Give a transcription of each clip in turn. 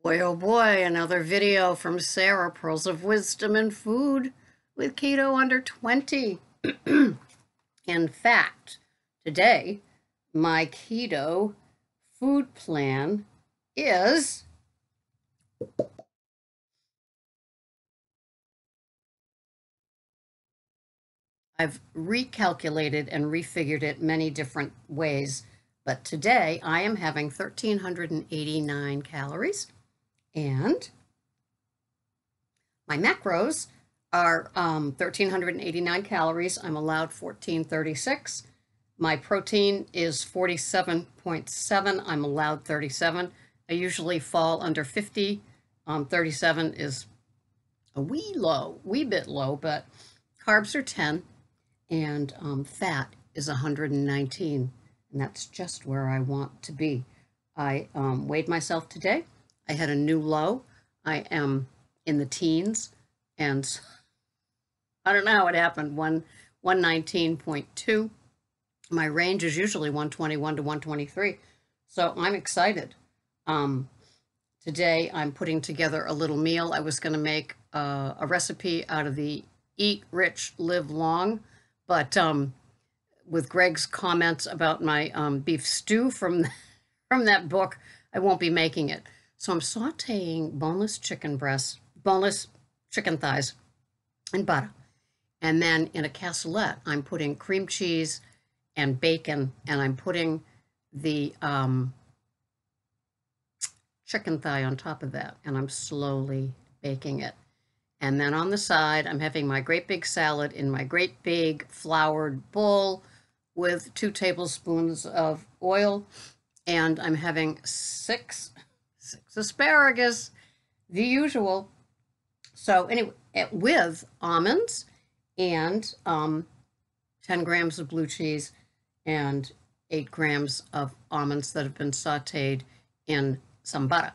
Boy, oh boy, another video from Sarah, Pearls of Wisdom and Food with Keto Under 20. In fact, today, my keto food plan is I've recalculated and refigured it many different ways, but today I am having 1,389 calories and my macros are 1,389 calories. I'm allowed 1,436. My protein is 47.7. I'm allowed 37. I usually fall under 50. 37 is a wee bit low, but carbs are 10 and fat is 119. And that's just where I want to be. I weighed myself today. I had a new low. I am in the teens, and I don't know how it happened. 119.2. My range is usually 121 to 123, so I'm excited. Today I'm putting together a little meal. I was going to make a recipe out of the Eat Rich, Live Long, but with Greg's comments about my beef stew from from that book, I won't be making it. So I'm sauteing boneless chicken breasts, boneless chicken thighs, and butter. And then in a casserole, I'm putting cream cheese and bacon, and I'm putting the chicken thigh on top of that, and I'm slowly baking it. And then on the side, I'm having my great big salad in my great big floured bowl with 2 tablespoons of oil, and I'm having six asparagus, the usual. So anyway, with almonds and 10 grams of blue cheese and 8 grams of almonds that have been sauteed in some butter.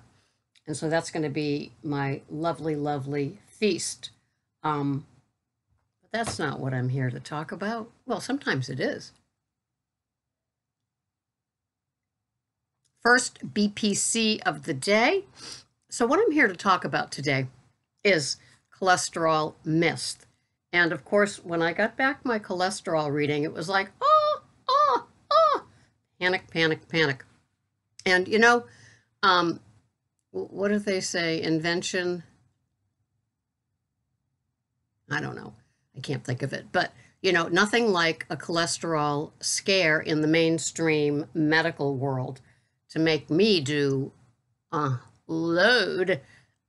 And so that's going to be my lovely, lovely feast. But that's not what I'm here to talk about. Well, sometimes it is. First BPC of the day. So what I'm here to talk about today is cholesterol myth. And of course, when I got back my cholesterol reading, it was like, panic, panic, panic. And you know, what do they say? Invention? I don't know. I can't think of it. But, you know, nothing like a cholesterol scare in the mainstream medical world to make me do a load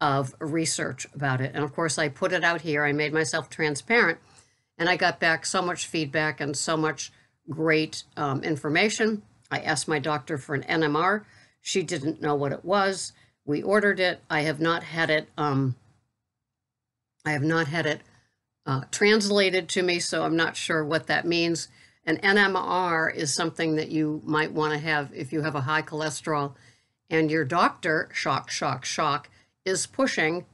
of research about it. And of course, I put it out here. I made myself transparent, and I got back so much feedback and so much great information. I asked my doctor for an NMR. She didn't know what it was. We ordered it. I have not had it. Translated to me, so I'm not sure what that means. An NMR is something that you might want to have if you have a high cholesterol and your doctor, shock, shock, shock, is pushing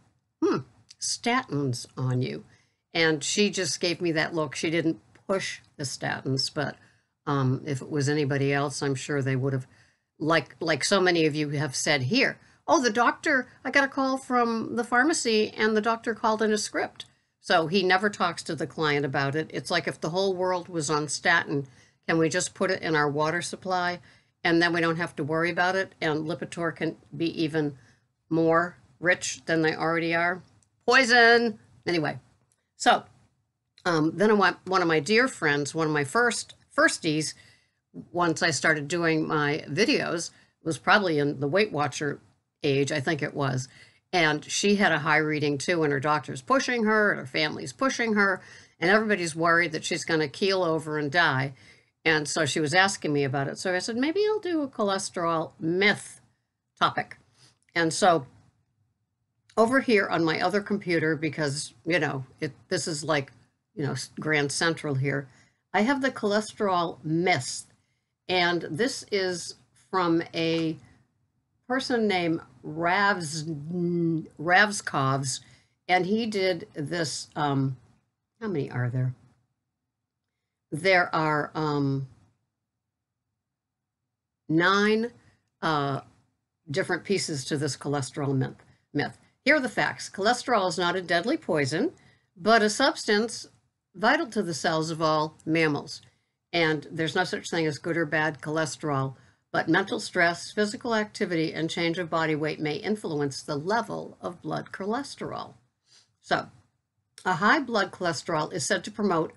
statins on you. And she just gave me that look. She didn't push the statins, but if it was anybody else, I'm sure they would have, like so many of you have said here, oh, the doctor, I got a call from the pharmacy and the doctor called in a script. So he never talks to the client about it. It's like if the whole world was on statin, can we just put it in our water supply and then we don't have to worry about it? And Lipitor can be even more rich than they already are. Poison! Anyway, so then one of my dear friends, one of my firsties, once I started doing my videos, was probably in the Weight Watcher age, I think it was. And she had a high reading too, and her doctor's pushing her, and her family's pushing her, and everybody's worried that she's going to keel over and die. And so she was asking me about it. So I said, maybe I'll do a cholesterol myth topic. And so over here on my other computer, because, you know, this is like, you know, Grand Central here, I have the cholesterol myth. And this is from a person named Ravskovs, and he did this. How many are there? There are 9 different pieces to this cholesterol myth. Here are the facts. Cholesterol is not a deadly poison, but a substance vital to the cells of all mammals. And there's no such thing as good or bad cholesterol, but mental stress, physical activity, and change of body weight may influence the level of blood cholesterol. So, a high blood cholesterol is said to promote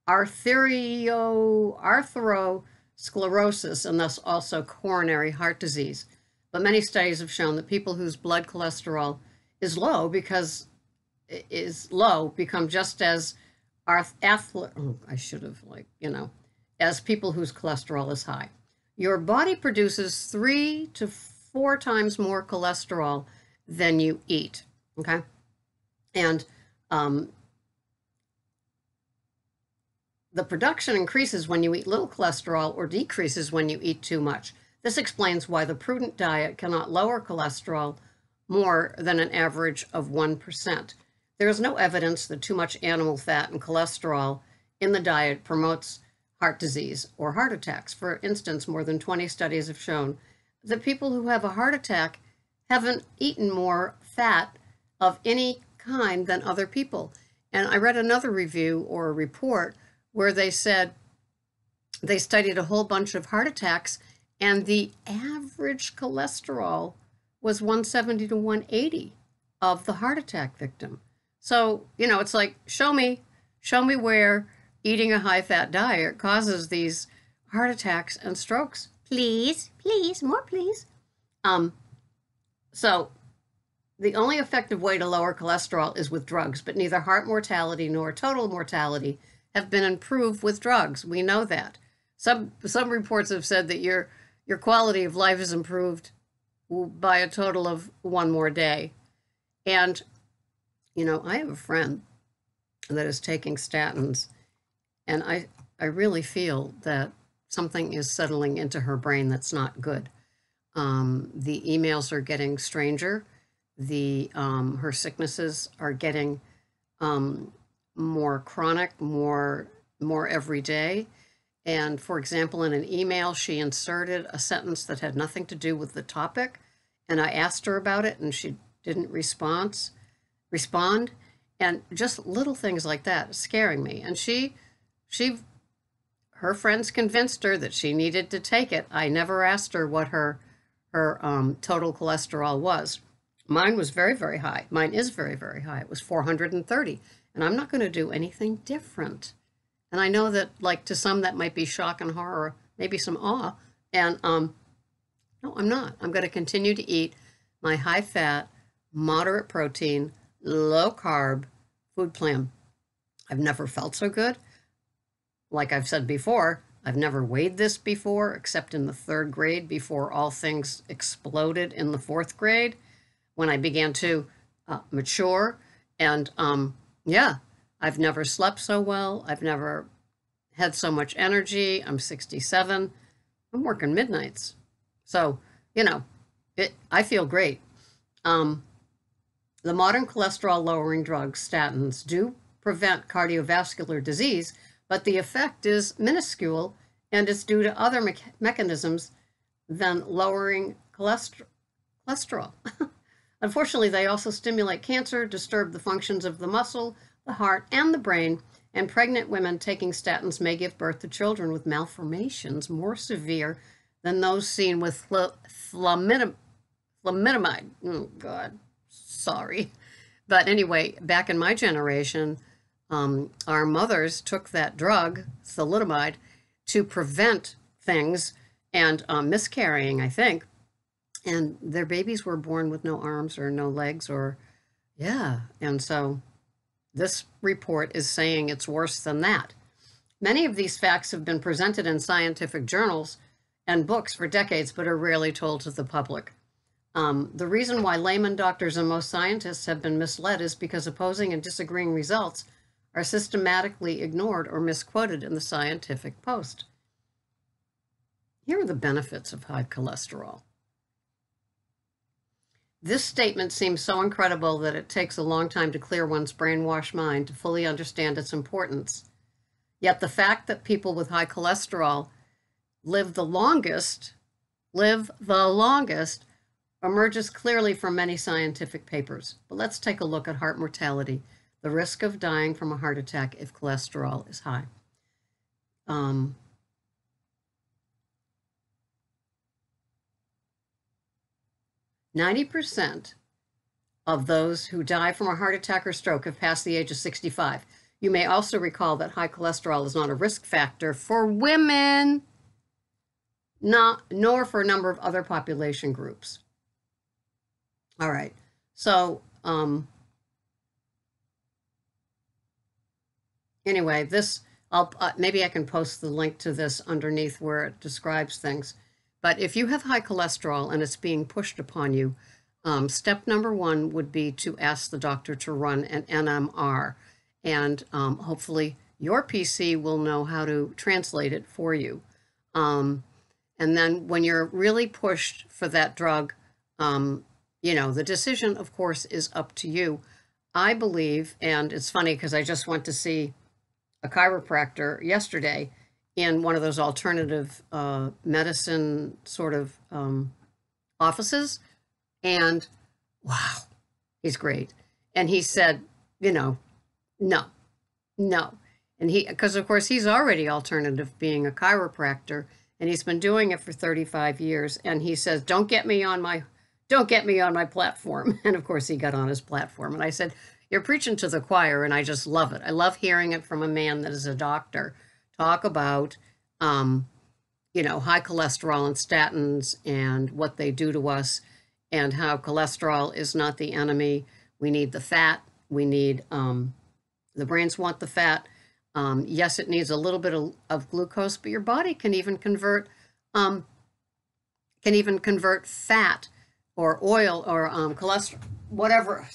atherosclerosis and thus also coronary heart disease. But many studies have shown that people whose blood cholesterol is low become just as as people whose cholesterol is high. Your body produces 3 to 4 times more cholesterol than you eat, okay? And the production increases when you eat little cholesterol or decreases when you eat too much. This explains why the prudent diet cannot lower cholesterol more than an average of 1%. There is no evidence that too much animal fat and cholesterol in the diet promotes heart disease or heart attacks. For instance, more than 20 studies have shown that people who have a heart attack haven't eaten more fat of any kind than other people. And I read another review or a report where they said they studied a whole bunch of heart attacks and the average cholesterol was 170 to 180 of the heart attack victim. So, it's like, show me where eating a high-fat diet causes these heart attacks and strokes. Please, more please. So the only effective way to lower cholesterol is with drugs, but neither heart mortality nor total mortality have been improved with drugs. We know that. Some reports have said that your quality of life is improved by a total of 1 more day. And, I have a friend that is taking statins, and I really feel that something is settling into her brain that's not good. The emails are getting stranger. Her sicknesses are getting more chronic, more every day. And for example, in an email, she inserted a sentence that had nothing to do with the topic, and I asked her about it, and she didn't respond. And just little things like that scaring me. And her friends convinced her that she needed to take it. I never asked her what her total cholesterol was. Mine was very, very high. Mine is very, very high. It was 430, and I'm not going to do anything different. And I know that, like, to some that might be shock and horror, maybe some awe. And no, I'm not. I'm going to continue to eat my high-fat, moderate protein, low-carb food plan. I've never felt so good. Like I've said before, I've never weighed this before, except in the 3rd grade before all things exploded in the 4th grade when I began to mature. And yeah, I've never slept so well. I've never had so much energy. I'm 67. I'm working midnights. So, I feel great. The modern cholesterol-lowering drugs, statins, do prevent cardiovascular disease, but the effect is minuscule, and it's due to other mechanisms than lowering cholesterol. Unfortunately, they also stimulate cancer, disturb the functions of the muscle, the heart, and the brain, and pregnant women taking statins may give birth to children with malformations more severe than those seen with thalidomide. Oh, God, sorry. But anyway, back in my generation, our mothers took that drug, thalidomide, to prevent things and miscarrying, I think. And their babies were born with no arms or no legs and so this report is saying it's worse than that. Many of these facts have been presented in scientific journals and books for decades, but are rarely told to the public. The reason why layman doctors and most scientists have been misled is because opposing and disagreeing results are systematically ignored or misquoted in the scientific post. Here are the benefits of high cholesterol. This statement seems so incredible that it takes a long time to clear one's brainwashed mind to fully understand its importance. Yet the fact that people with high cholesterol live the longest emerges clearly from many scientific papers. But let's take a look at heart mortality, the risk of dying from a heart attack if cholesterol is high. 90% of those who die from a heart attack or stroke have passed the age of 65. You may also recall that high cholesterol is not a risk factor for women, nor for a number of other population groups. All right, so anyway, this, maybe I can post the link to this underneath where it describes things. But if you have high cholesterol and it's being pushed upon you, step number one would be to ask the doctor to run an NMR, and hopefully your PC will know how to translate it for you. And then when you're really pushed for that drug, you know, the decision, of course, is up to you. I believe, and it's funny because I just went to see a chiropractor yesterday in one of those alternative medicine sort of offices. And wow, he's great. And he said, you know, no. And because of course he's already alternative being a chiropractor, and he's been doing it for 35 years. And he says, don't get me on my platform. And of course he got on his platform. And I said, you're preaching to the choir, and I just love it. I love hearing it from a man that is a doctor talk about, you know, high cholesterol and statins and what they do to us, and how cholesterol is not the enemy. We need the fat. We need, the brains want the fat. Yes, it needs a little bit of glucose, but your body can even convert fat or oil or cholesterol, whatever.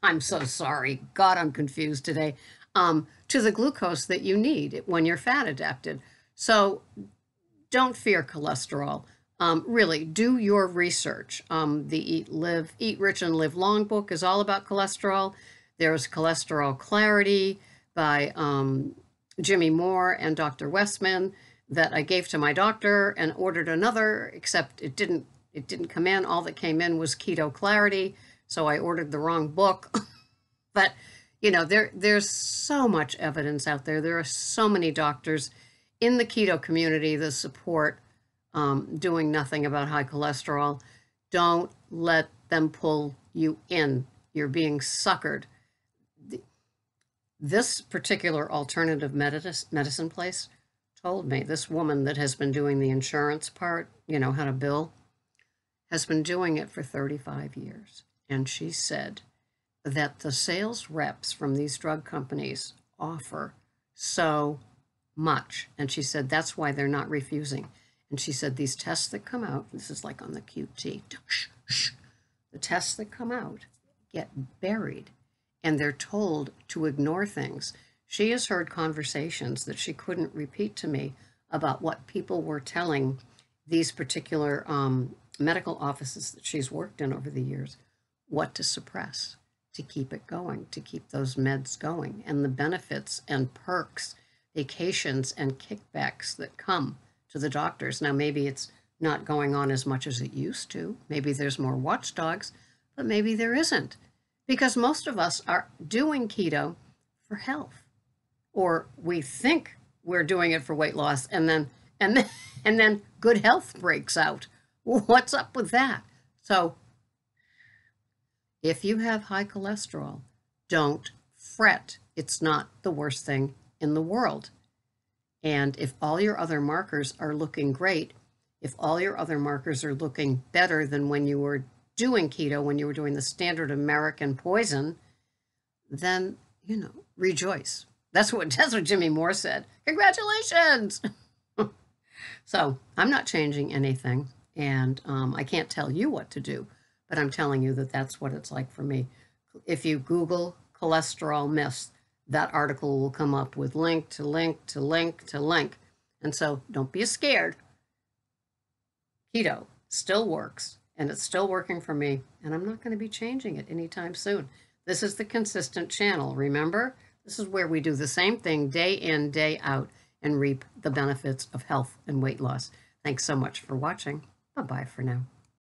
I'm so sorry. God, I'm confused today. To the glucose that you need when you're fat adapted. So don't fear cholesterol. Really, do your research. The Eat Rich and Live Long book is all about cholesterol. There's Cholesterol Clarity by Jimmy Moore and Dr. Westman that I gave to my doctor and ordered another, except it didn't come in. All that came in was Keto Clarity, so I ordered the wrong book. But you know, there's so much evidence out there. There are so many doctors in the keto community that support doing nothing about high cholesterol. Don't let them pull you in. You're being suckered. This particular alternative medicine place told me, this woman that has been doing the insurance part, you know, how to bill, has been doing it for 35 years. And she said that the sales reps from these drug companies offer so much. And she said that's why they're not refusing. And she said these tests that come out, this is like on the QT, the tests that come out get buried, and they're told to ignore things. She has heard conversations that she couldn't repeat to me about what people were telling these particular medical offices that she's worked in over the years, what to suppress to keep it going, to keep those meds going, and the benefits and perks, vacations and kickbacks that come to the doctors. Now, maybe it's not going on as much as it used to. Maybe there's more watchdogs, but maybe there isn't, because most of us are doing keto for health, or we think we're doing it for weight loss, and then good health breaks out. What's up with that? So if you have high cholesterol, don't fret. It's not the worst thing in the world. And if all your other markers are looking great, if all your other markers are looking better than when you were doing keto, when you were doing the standard American poison, then, you know, rejoice. That's what Jimmy Moore said. Congratulations. So I'm not changing anything, and I can't tell you what to do, but I'm telling you that that's what it's like for me. If you Google cholesterol myths, that article will come up with link to link to link to link. And so don't be scared. Keto still works, and it's still working for me, and I'm not going to be changing it anytime soon. This is the consistent channel. Remember, this is where we do the same thing day in, day out, and reap the benefits of health and weight loss. Thanks so much for watching. Bye-bye for now.